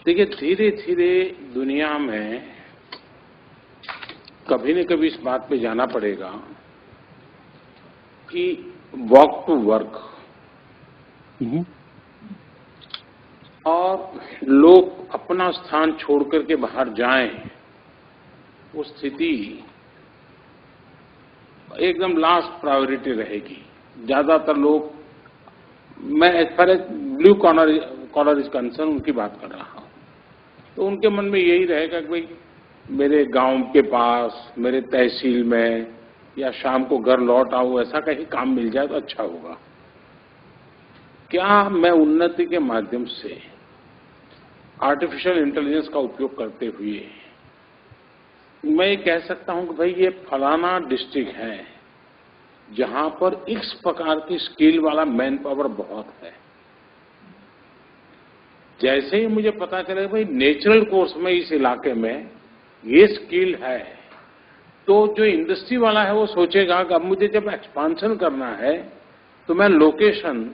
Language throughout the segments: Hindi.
देखिए, धीरे धीरे दुनिया में कभी न कभी इस बात पे जाना पड़ेगा कि वॉक टू वर्क और लोग अपना स्थान छोड़ करके बाहर जाएं, वो स्थिति एकदम लास्ट प्रायोरिटी रहेगी। ज्यादातर लोग, मैं as far as blue collar is concern उनकी बात कर रहा हूं, तो उनके मन में यही रहेगा कि भाई मेरे गांव के पास, मेरे तहसील में या शाम को घर लौट आऊं, ऐसा कहीं काम मिल जाए तो अच्छा होगा। क्या मैं उन्नति के माध्यम से आर्टिफिशियल इंटेलिजेंस का उपयोग करते हुए मैं ये कह सकता हूं कि भाई ये फलाना डिस्ट्रिक्ट है जहां पर इस प्रकार की स्किल वाला मैन पावर बहुत है। जैसे ही मुझे पता चले भाई नेचुरल कोर्स में इस इलाके में ये स्किल है, तो जो इंडस्ट्री वाला है वो सोचेगा कि अब मुझे जब एक्सपांशन करना है तो मैं लोकेशन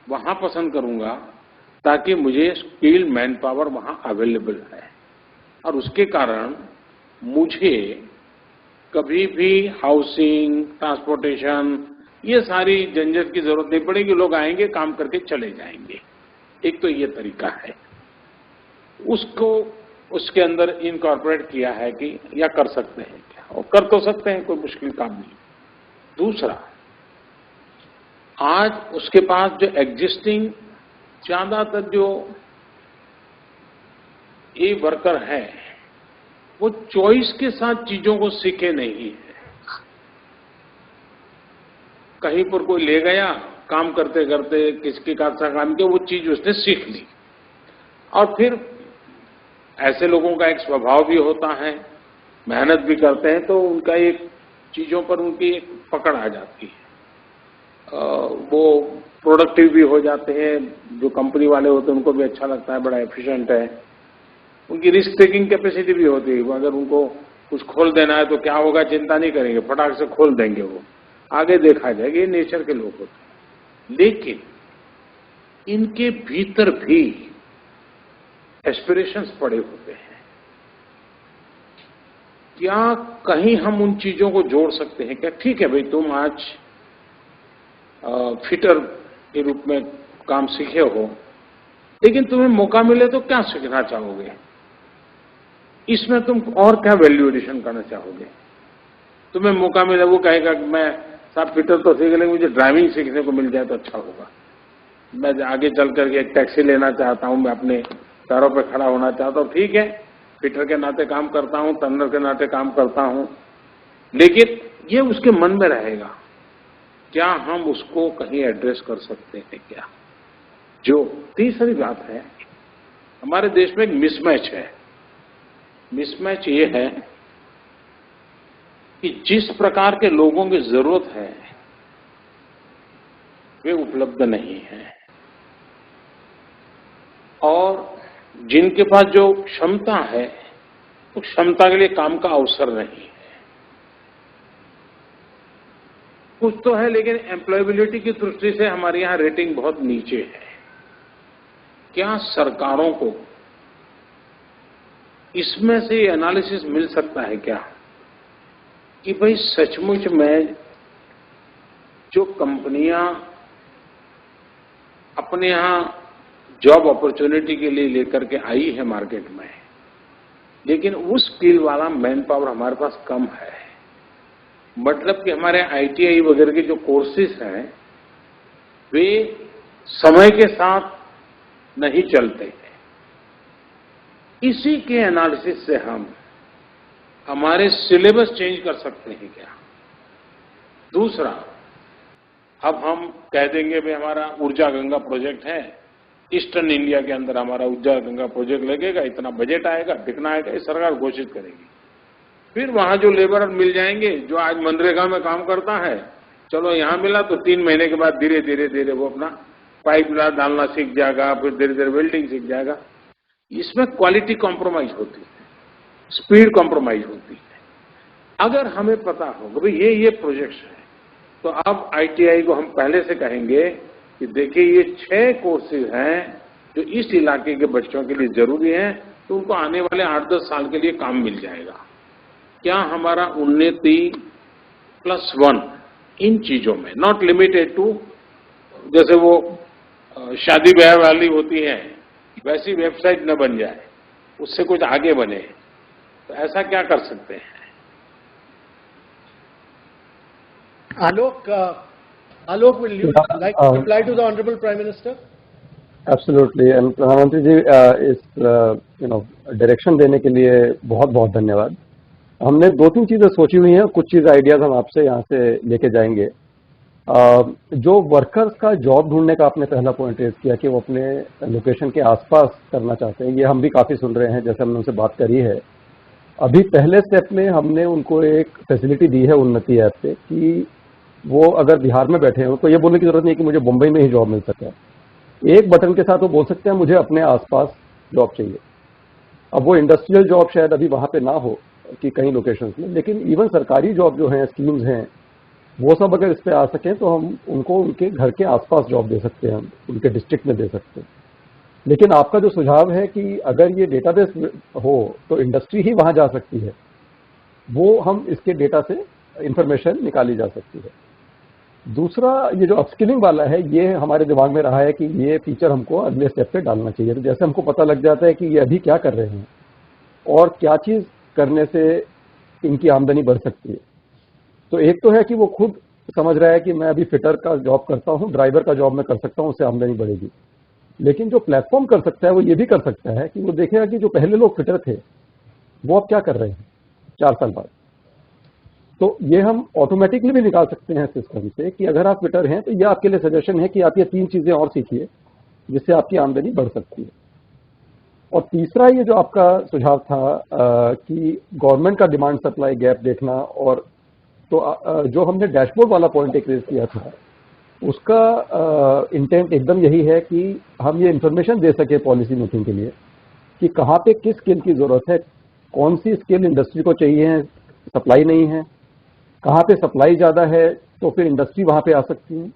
वहां पसंद करूंगा ताकि मुझे स्किल मैन पावर वहां अवेलेबल है, और उसके कारण मुझे कभी भी हाउसिंग, ट्रांसपोर्टेशन, ये सारी झंझट की जरूरत नहीं पड़ेगी। लोग आएंगे, काम करके चले जाएंगे। एक तो ये तरीका है, उसको उसके अंदर इनकॉर्पोरेट किया है कि या कर सकते हैं क्या, और कर तो सकते हैं, कोई मुश्किल काम नहीं। दूसरा, आज उसके पास जो एग्जिस्टिंग ज्यादातर जो ये वर्कर है वो चॉइस के साथ चीजों को सीखे नहीं है। कहीं पर कोई ले गया, काम करते करते किसके का काम किया, वो चीज उसने सीख ली। और फिर ऐसे लोगों का एक स्वभाव भी होता है, मेहनत भी करते हैं, तो उनका एक चीजों पर उनकी एक पकड़ आ जाती है। वो प्रोडक्टिव भी हो जाते हैं, जो कंपनी वाले होते हैं उनको भी अच्छा लगता है, बड़ा एफिशिएंट है। उनकी रिस्क टेकिंग कैपेसिटी भी होती है। अगर उनको कुछ खोल देना है तो क्या होगा, चिंता नहीं करेंगे, फटाक से खोल देंगे, वो आगे देखा जाएगा। ये नेचर के लोग होते हैं। लेकिन इनके भीतर भी एस्पिरेशंस पड़े होते हैं। क्या कहीं हम उन चीजों को जोड़ सकते हैं क्या? ठीक है भाई, तुम आज फिटर के रूप में काम सीखे हो, लेकिन तुम्हें मौका मिले तो क्या सीखना चाहोगे? इसमें तुम और क्या वैल्यू एडिशन करना चाहोगे? तुम्हें मौका मिले, वो कहेगा कि मैं साहब फिटर तो सीख लेंगे, मुझे ड्राइविंग सीखने को मिल जाए तो अच्छा होगा। मैं आगे चल करके एक टैक्सी लेना चाहता हूं, मैं अपने पैरों पर खड़ा होना चाहता हूं। ठीक है, फिटर के नाते काम करता हूं, टर्नर के नाते काम करता हूं, लेकिन ये उसके मन में रहेगा। क्या हम उसको कहीं एड्रेस कर सकते हैं क्या? जो तीसरी बात है, हमारे देश में एक मिसमैच है। मिसमैच ये है कि जिस प्रकार के लोगों की जरूरत है वे उपलब्ध नहीं है, और जिनके पास जो क्षमता है उस क्षमता के लिए काम का अवसर नहीं है। कुछ तो है, लेकिन एम्प्लॉयबिलिटी की दृष्टि से हमारे यहां रेटिंग बहुत नीचे है। क्या सरकारों को इसमें से एनालिसिस मिल सकता है क्या कि भाई सचमुच में जो कंपनियां अपने यहां जॉब अपॉर्चुनिटी के लिए लेकर के आई है मार्केट में, लेकिन उस स्किल वाला मैन पावर हमारे पास कम है। मतलब कि हमारे आईटीआई वगैरह के जो कोर्सेज हैं वे समय के साथ नहीं चलते हैं। इसी के एनालिसिस से हम हमारे सिलेबस चेंज कर सकते हैं क्या? दूसरा, अब हम कह देंगे भाई हमारा ऊर्जा गंगा प्रोजेक्ट है, ईस्टर्न इंडिया के अंदर हमारा ऊर्जा गंगा प्रोजेक्ट लगेगा, इतना बजट आएगा, बिकना आएगा, ये सरकार घोषित करेगी। फिर वहां जो लेबर मिल जाएंगे, जो आज मनरेगा में काम करता है, चलो यहां मिला तो 3 महीने के बाद धीरे धीरे धीरे वो अपना पाइप डालना सीख जाएगा, फिर धीरे धीरे वेल्डिंग सीख जाएगा। इसमें क्वालिटी कॉम्प्रोमाइज होती है, स्पीड कॉम्प्रोमाइज होती है। अगर हमें पता हो भाई ये प्रोजेक्ट्स है, तो अब आईटीआई को हम पहले से कहेंगे कि देखिए ये 6 कोर्सेज हैं, जो इस इलाके के बच्चों के लिए जरूरी है, तो उनको आने वाले 8-10 साल के लिए काम मिल जाएगा। क्या हमारा उन्नति +1 इन चीजों में, नॉट लिमिटेड टू, जैसे वो शादी ब्याह वाली होती है वैसी वेबसाइट न बन जाए, उससे कुछ आगे बने, तो ऐसा क्या कर सकते हैं? Alok, will you like to reply to the Honorable Prime Minister? Absolutely. And प्रधानमंत्री जी, इस डायरेक्शन देने के लिए बहुत बहुत धन्यवाद। हमने 2-3 चीजें सोची हुई हैं, कुछ चीज आइडियाज हम आपसे यहाँ से लेके जाएंगे। जो वर्कर्स का जॉब ढूंढने का आपने पहला पॉइंट रेज किया कि वो अपने लोकेशन के आसपास करना चाहते हैं, ये हम भी काफी सुन रहे हैं, जैसे हमने उनसे बात करी है। अभी पहले स्टेप में हमने उनको एक फैसिलिटी दी है उन्नति ऐप पे कि वो अगर बिहार में बैठे हो तो ये बोलने की जरूरत नहीं कि मुझे मुंबई में ही जॉब मिल सके। एक बटन के साथ वो बोल सकते हैं मुझे अपने आसपास जॉब चाहिए। अब वो इंडस्ट्रियल जॉब शायद अभी वहां पे ना हो कि कई लोकेशंस में, लेकिन इवन सरकारी जॉब जो है, स्कीम्स हैं, वो सब अगर इस पे आ सकें तो हम उनको उनके घर के आसपास जॉब दे सकते हैं, उनके डिस्ट्रिक्ट में दे सकते हैं। लेकिन आपका जो सुझाव है कि अगर ये डेटाबेस हो तो इंडस्ट्री ही वहां जा सकती है, वो हम इसके डेटा से इंफॉर्मेशन निकाली जा सकती है। दूसरा, ये जो अपस्किलिंग वाला है, ये हमारे दिमाग में रहा है कि ये फीचर हमको अगले स्टेप पे डालना चाहिए। तो जैसे हमको पता लग जाता है कि ये अभी क्या कर रहे हैं और क्या चीज करने से इनकी आमदनी बढ़ सकती है। तो एक तो है कि वो खुद समझ रहा है कि मैं अभी फिटर का जॉब करता हूं, ड्राइवर का जॉब मैं कर सकता हूं, उससे आमदनी बढ़ेगी। लेकिन जो प्लेटफॉर्म कर सकता है वो ये भी कर सकता है कि वो देखेगा कि जो पहले लोग फिटर थे वो अब क्या कर रहे हैं 4 साल बाद। तो ये हम ऑटोमेटिकली भी निकाल सकते हैं सिस्टम से कि अगर आप फिटर हैं तो ये आपके लिए सजेशन है कि आप ये 3 चीजें और सीखिए जिससे आपकी आमदनी बढ़ सकती है। और तीसरा, ये जो आपका सुझाव था कि गवर्नमेंट का डिमांड सप्लाई गैप देखना, और तो जो हमने डैशबोर्ड वाला पॉइंट एक रेज किया था, उसका इंटेंट एकदम यही है कि हम ये इंफॉर्मेशन दे सके पॉलिसी मेकिंग के लिए कि कहाँ पे किस स्किल की जरूरत है, कौन सी स्किल इंडस्ट्री को चाहिए, सप्लाई नहीं है, कहाँ पे सप्लाई ज्यादा है तो फिर इंडस्ट्री वहां पे आ सकती है।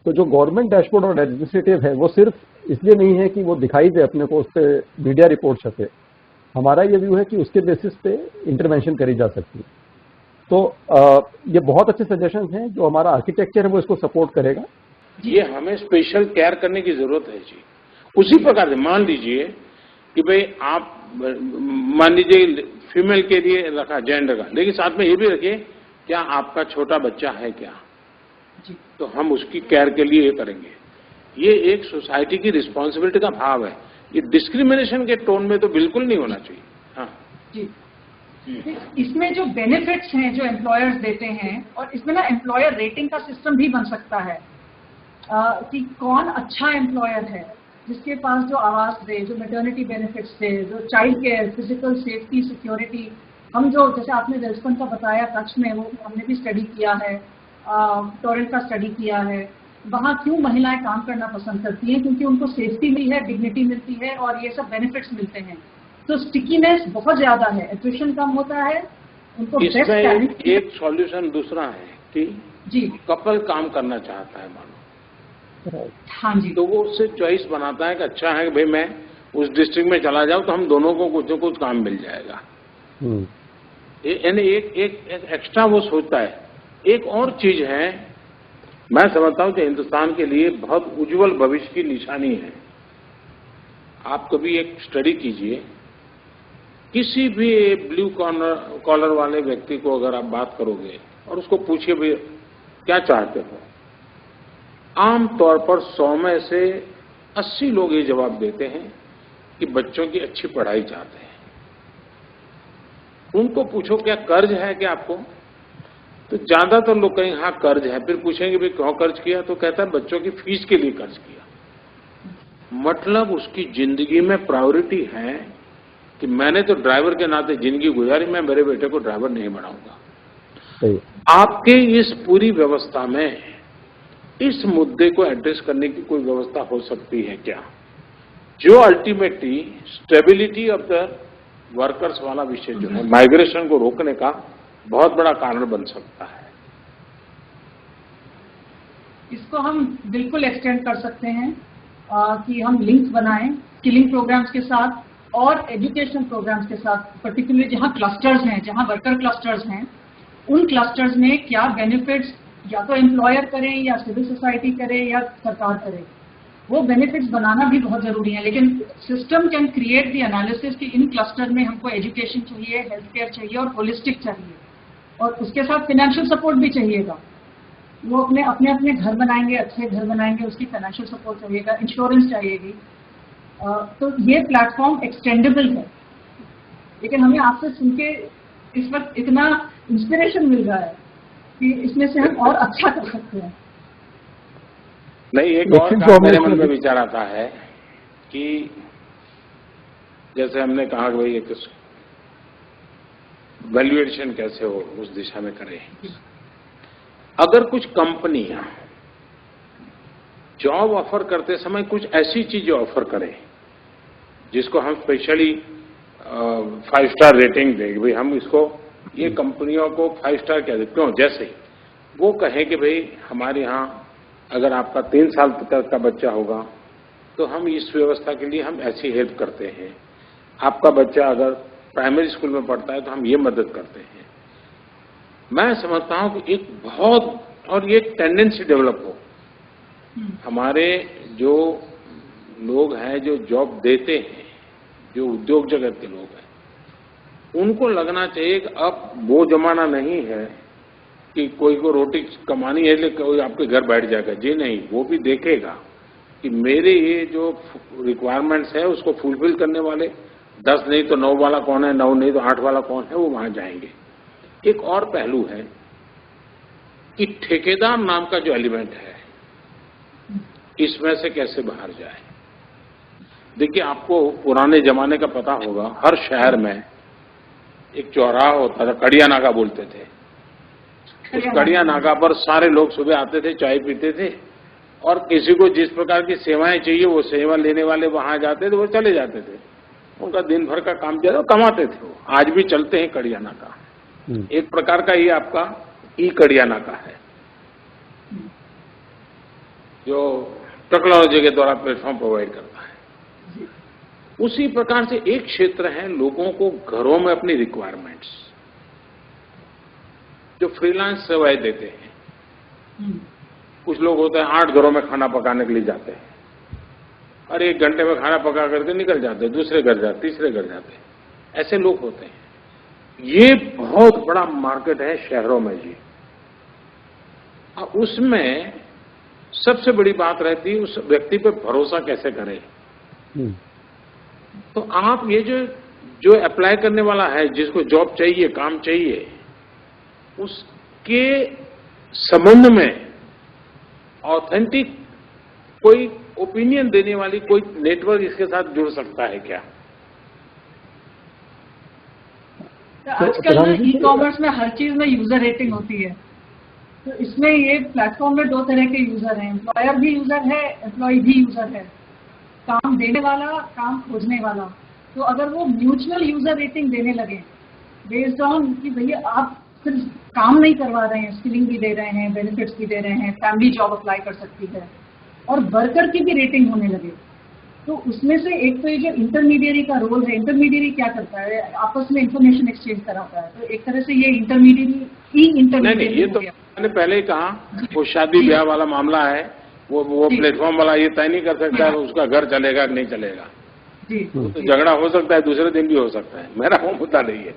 तो जो गवर्नमेंट डैशबोर्ड और एडमिनिस्ट्रेटिव है वो सिर्फ इसलिए नहीं है कि वो दिखाई दे अपने को, उस पर मीडिया रिपोर्ट छपे। हमारा ये व्यू है कि उसके बेसिस पे इंटरवेंशन करी जा सकती है। तो ये बहुत अच्छे सजेशन हैं, जो हमारा आर्किटेक्चर है वो इसको सपोर्ट करेगा। ये हमें स्पेशल केयर करने की जरूरत है जी। उसी प्रकार से मान लीजिए कि भाई आप मान लीजिए फीमेल के लिए रखा, जेंडर का, लेकिन साथ में ये भी रखिए क्या आपका छोटा बच्चा है क्या जी, तो हम उसकी केयर के लिए ये करेंगे। ये एक सोसाइटी की रिस्पॉन्सिबिलिटी का भाव है। ये डिस्क्रिमिनेशन के टोन में तो बिल्कुल नहीं होना चाहिए। हाँ जी, इसमें जो बेनिफिट्स हैं जो एम्प्लॉयर्स देते हैं, और इसमें ना एम्प्लॉयर रेटिंग का सिस्टम भी बन सकता है कि कौन अच्छा एम्प्लॉयर है, जिसके पास जो आवास दे, जो मैटरनिटी बेनिफिट्स दे, जो child care, physical safety, security. हम जो जैसे आपने वेल्सपन का बताया कच्छ में, वो हमने भी स्टडी किया है, टोरेंट का स्टडी किया है। वहाँ क्यों महिलाएं काम करना पसंद करती हैं? क्योंकि उनको सेफ्टी मिली है, डिग्निटी मिलती है और ये सब बेनिफिट्स मिलते हैं। तो स्टिकीनेस बहुत ज्यादा है, एट्रिशन कम होता है, उनको बेस्ट टैलेंट। एक सॉल्यूशन दूसरा है कि जी कपल काम करना चाहता है मानो, हाँ जी, तो वो उससे चॉइस बनाता है कि अच्छा है कि भाई मैं उस डिस्ट्रिक्ट में चला जाऊं तो हम दोनों को कुछ न कुछ काम मिल जाएगा। यानी एक एक्स्ट्रा वो सोचता है। एक और चीज है, मैं समझता हूं कि हिंदुस्तान के लिए बहुत उज्जवल भविष्य की निशानी है। आप कभी एक स्टडी कीजिए, किसी भी ब्लू कॉलर वाले व्यक्ति को अगर आप बात करोगे और उसको पूछिए भाई क्या चाहते हो, आमतौर पर 100 में से 80 लोग ये जवाब देते हैं कि बच्चों की अच्छी पढ़ाई चाहते हैं। उनको पूछो क्या कर्ज है क्या आपको, तो ज्यादातर लोग कहेंगे हाँ कर्ज है। फिर पूछेंगे भाई क्यों कर्ज किया, तो कहता है बच्चों की फीस के लिए कर्ज किया। मतलब उसकी जिंदगी में प्रायोरिटी है कि मैंने तो ड्राइवर के नाते जिंदगी गुजारी, मैं मेरे बेटे को ड्राइवर नहीं बनाऊंगा। आपके इस पूरी व्यवस्था में इस मुद्दे को एड्रेस करने की कोई व्यवस्था हो सकती है क्या, जो ultimately stability of the workers वाला विषय जो है, माइग्रेशन को रोकने का बहुत बड़ा कारण बन सकता है। इसको हम बिल्कुल एक्सटेंड कर सकते हैं कि हम लिंक्स बनाएं स्किलिंग प्रोग्राम्स के साथ और एजुकेशन प्रोग्राम्स के साथ, पर्टिकुलरली जहां क्लस्टर्स हैं, जहां वर्कर क्लस्टर्स हैं, उन क्लस्टर्स में क्या बेनिफिट्स या तो एम्प्लॉयर करें या सिविल सोसाइटी करे या सरकार करे, वो बेनिफिट्स बनाना भी बहुत जरूरी है। लेकिन system can create the analysis कि इन क्लस्टर में हमको एजुकेशन चाहिए, हेल्थ केयर चाहिए और होलिस्टिक चाहिए, और उसके साथ फाइनेंशियल सपोर्ट भी चाहिएगा। वो अपने अपने घर बनाएंगे, अच्छे घर बनाएंगे, उसकी फाइनेंशियल सपोर्ट चाहिएगा, इंश्योरेंस चाहिएगी। तो ये प्लेटफॉर्म एक्सटेंडेबल है, लेकिन हमें आपसे सुन के इस वक्त इतना इंस्पिरेशन मिल रहा है कि इसमें से हम और अच्छा कर सकते हैं। नहीं, एक और काम मेरे मन में विचार आता है कि जैसे हमने कहा कि भाई एक वैल्यूएशन कैसे हो, उस दिशा में करें। अगर कुछ कंपनियां जॉब ऑफर करते समय कुछ ऐसी चीजें ऑफर करें जिसको हम स्पेशली 5 स्टार रेटिंग देंगे, भाई हम इसको, ये कंपनियों को 5 स्टार क्या देते, क्यों, जैसे वो कहें कि भाई हमारे यहाँ अगर आपका 3 साल तक का बच्चा होगा तो हम इस व्यवस्था के लिए हम ऐसी हेल्प करते हैं, आपका बच्चा अगर प्राइमरी स्कूल में पढ़ता है तो हम ये मदद करते हैं। मैं समझता हूं कि एक बहुत, और ये टेंडेंसी डेवलप हो, हमारे जो लोग हैं जो जॉब देते हैं, जो उद्योग जगत के लोग हैं, उनको लगना चाहिए कि अब वो जमाना नहीं है कि कोई को रोटी कमानी है इसलिए कोई आपके घर बैठ जाएगा। जी नहीं, वो भी देखेगा कि मेरे ये जो रिक्वायरमेंट्स है उसको फुलफिल करने वाले 10 नहीं तो 9 वाला कौन है, 9 नहीं तो 8 वाला कौन है, वो वहां जाएंगे। एक और पहलू है कि ठेकेदार नाम का जो एलिमेंट है, इसमें से कैसे बाहर जाए। देखिए, आपको पुराने जमाने का पता होगा, हर शहर में एक चौराहा होता था, कड़िया नाका बोलते थे। उस कड़िया नाका पर सारे लोग सुबह आते थे, चाय पीते थे, और किसी को जिस प्रकार की सेवाएं चाहिए वो सेवा लेने वाले वहां जाते थे, वो चले जाते थे, उनका दिन भर का काम ज्यादा कमाते थे। वो आज भी चलते हैं कड़िया नाका, एक प्रकार का ये आपका कड़िया नाका है जो टेक्नोलॉजी के द्वारा प्लेटफॉर्म प्रोवाइड करता है। उसी प्रकार से एक क्षेत्र है लोगों को घरों में अपनी रिक्वायरमेंट्स, जो फ्रीलांस सेवाएं देते हैं। कुछ लोग होते हैं 8 घरों में खाना पकाने के लिए जाते हैं, और 1 घंटे में खाना पका करके निकल जाते हैं, दूसरे घर जाते, तीसरे घर जाते हैं, ऐसे लोग होते हैं। ये बहुत बड़ा मार्केट है शहरों में जी। उसमें सबसे बड़ी बात रहती है उस व्यक्ति पे भरोसा कैसे करें। तो आप ये जो अप्लाई करने वाला है, जिसको जॉब चाहिए, काम चाहिए, उसके संबंध में ऑथेंटिक कोई ओपिनियन देने वाली कोई नेटवर्क इसके साथ जुड़ सकता है क्या? तो आजकल ना ई-कॉमर्स में हर चीज में यूजर रेटिंग होती है, तो इसमें ये प्लेटफॉर्म में 2 तरह के यूजर हैं, एम्प्लॉयर भी यूजर है, एम्प्लॉय भी यूजर है, काम देने वाला, काम खोजने वाला। तो अगर वो म्यूचुअल यूजर रेटिंग देने लगे बेस्ड ऑन कि भैया आप सिर्फ काम नहीं करवा रहे हैं, स्किलिंग भी दे रहे हैं, बेनिफिट्स भी दे रहे हैं, फैमिली जॉब अप्लाई कर सकती है, और वर्कर की भी रेटिंग होने लगे, तो उसमें से एक तो ये जो इंटरमीडियरी का रोल है, इंटरमीडियरी क्या करता है, आपस में इंफॉर्मेशन एक्सचेंज कराता है। तो एक तरह से ये इंटरमीडियरी ये तो मैंने पहले ही कहा, वो शादी ब्याह वाला मामला है, वो प्लेटफॉर्म वाला ये तय नहीं कर सकता है उसका घर चलेगा कि नहीं चलेगा। तो झगड़ा हो सकता है, दूसरे दिन भी हो सकता है, मेरा वो मुद्दा नहीं है।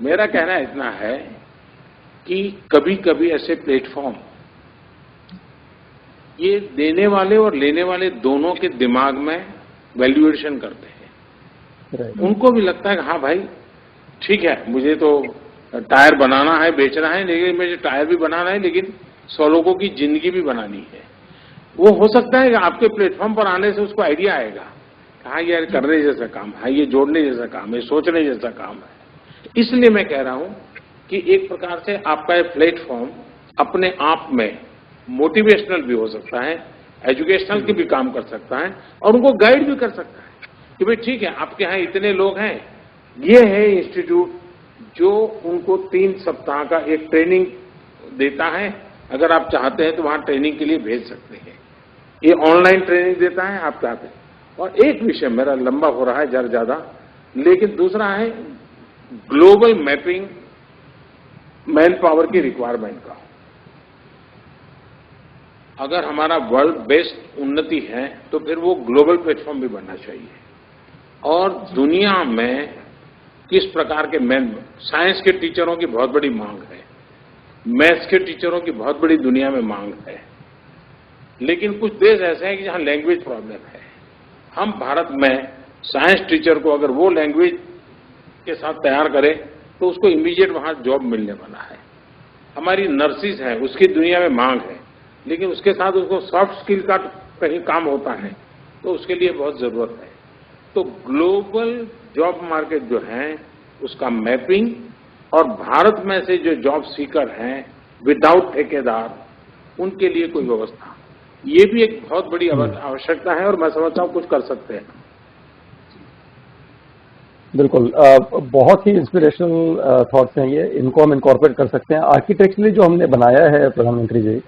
मेरा कहना इतना है कि कभी कभी ऐसे प्लेटफॉर्म ये देने वाले और लेने वाले दोनों के दिमाग में वैल्यूएशन करते हैं। उनको भी लगता है कि हाँ भाई ठीक है, मुझे तो टायर बनाना है, बेचना है, लेकिन मुझे टायर भी बनाना है, लेकिन 100 लोगों की जिंदगी भी बनानी है। वो हो सकता है कि आपके प्लेटफॉर्म पर आने से उसको आइडिया आएगा, हाँ यार करने जैसा काम है, ये जोड़ने जैसा काम है, सोचने जैसा काम है। इसलिए मैं कह रहा हूं कि एक प्रकार से आपका ये प्लेटफॉर्म अपने आप में मोटिवेशनल भी हो सकता है, एजुकेशनल की भी काम कर सकता है, और उनको गाइड भी कर सकता है कि भाई ठीक है, आपके यहाँ इतने लोग हैं, ये है इंस्टीट्यूट जो उनको 3 सप्ताह का एक ट्रेनिंग देता है, अगर आप चाहते हैं तो वहां ट्रेनिंग के लिए भेज सकते हैं। ये ऑनलाइन ट्रेनिंग देता है आपके आते। और एक विषय मेरा लंबा हो रहा है जरा ज्यादा, लेकिन दूसरा है ग्लोबल मैपिंग मैन पावर की रिक्वायरमेंट का। अगर हमारा वर्ल्ड बेस्ड उन्नति है तो फिर वो ग्लोबल प्लेटफॉर्म भी बनना चाहिए। और दुनिया में किस प्रकार के साइंस के टीचरों की बहुत बड़ी मांग है, मैथ्स के टीचरों की बहुत बड़ी दुनिया में मांग है, लेकिन कुछ देश ऐसे हैं कि जहां लैंग्वेज प्रॉब्लम है। हम भारत में साइंस टीचर को अगर वो लैंग्वेज के साथ तैयार करें तो उसको इमीडिएट वहां जॉब मिलने वाला है। हमारी नर्सिस है, उसकी दुनिया में मांग है, लेकिन उसके साथ उसको सॉफ्ट स्किल का कहीं काम होता है तो उसके लिए बहुत जरूरत है। तो ग्लोबल जॉब मार्केट जो है उसका मैपिंग और भारत में से जो जॉब सीकर हैं विदाउट ठेकेदार, उनके लिए कोई व्यवस्था, ये भी एक बहुत बड़ी आवश्यकता है और मैं समझता हूं कुछ कर सकते हैं। बिल्कुल, बहुत ही इंस्पिरेशनल थॉट्स हैं ये, इनको हम इनकॉर्पोरेट कर सकते हैं। आर्किटेक्चरली जो हमने बनाया है प्रधानमंत्री जी,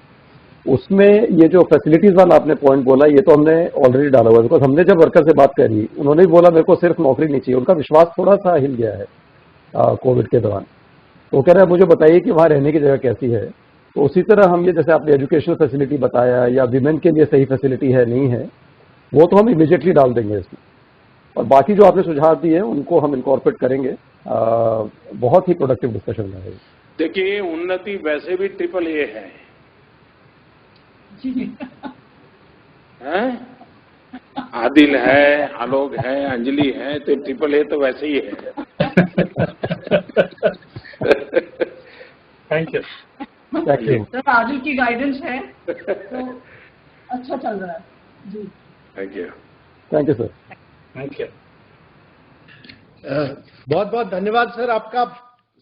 उसमें ये जो फैसिलिटीज वाला आपने पॉइंट बोला, ये तो हमने ऑलरेडी डाला हुआ है। बिकॉज हमने जब वर्कर से बात करी, उन्होंने भी बोला मेरे को सिर्फ नौकरी नहीं चाहिए। उनका विश्वास थोड़ा सा हिल गया है कोविड के दौरान। तो कह रहा है मुझे बताइए कि वहाँ रहने की जगह कैसी है। तो उसी तरह हम ये जैसे आपने एजुकेशनल फैसिलिटी बताया या विमेन के लिए सही फैसिलिटी है नहीं है, वो तो हम इमीडिएटली डाल देंगे इसमें। और बाकी जो आपने सुझाव दिए उनको हम इनकॉर्पोरेट करेंगे। बहुत ही प्रोडक्टिव डिस्कशन रहेगा। देखिए, उन्नति वैसे भी ट्रिपल ए है, हैं? आदिल है, आलोक है, अंजलि है, तो ट्रिपल ए तो वैसे ही है। Thank you. सर आदिल की गाइडेंस है तो अच्छा चल रहा है जी। Thank you. Thank you sir. Thank you. बहुत बहुत धन्यवाद सर आपका।